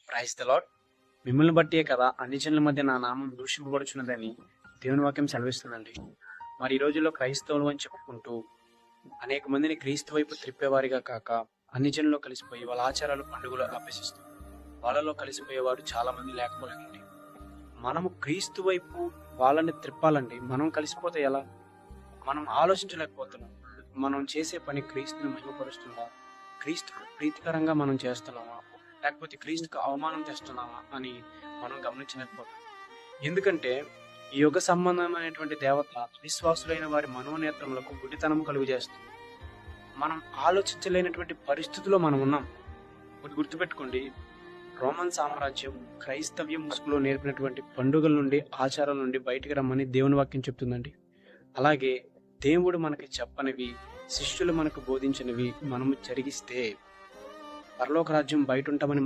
Praise the lord. మిమ్మల్ని బట్టే కదా అన్ని జనుల మధ్య నా నామం దూషింపబడుచున్నదని దేవుని వాక్యం సెలవిస్తుందండి. మరి ఈ రోజుల్లో క్రైస్తవులు అని చెప్పుకుంటూ అనేక మందిని క్రీస్తు వైపు త్రిప్పేవారిగా కాక అన్ని జనుల్లో కలిసిపోయి వాళ్ళ ఆచారాలు పండుగలు అభ్యసిస్తూ వాళ్ళలో కలిసిపోయేవారు చాలా మంది లేకపోలేదండి. మనము క్రీస్తు వైపు వాళ్ళని త్రిప్పాలండి. మనం కలిసిపోతే ఎలా? మనం ఆలోచించలేకపోతున్నాం. మనం చేసే పని క్రీస్తుని మహిమపరుస్తుందా, క్రీస్తుకు ప్రీతికరంగా మనం చేస్తున్నామా, లేకపోతే క్రీస్తుకు అవమానం తెస్తున్నామా అని మనం గమనించలేకపోతాం. ఎందుకంటే ఈ యుగ సంబంధమైనటువంటి దేవత విశ్వాసులైన వారి మనోనేత్రములకు గుడితనం కలుగు చేస్తుంది. మనం ఆలోచించలేనటువంటి పరిస్థితుల్లో మనం ఉన్నాం. ఒకటి గుర్తుపెట్టుకోండి, రోమన్ సామ్రాజ్యం క్రైస్తవ్య ముసుగులో నేర్పినటువంటి పండుగల నుండి ఆచారాల నుండి బయటికి రమ్మని దేవుని వాక్యం చెప్తుందండి. అలాగే దేవుడు మనకి చెప్పనివి, శిష్యులు మనకు బోధించినవి మనము జరిగిస్తే పరలోక రాజ్యం బయట ఉంటామని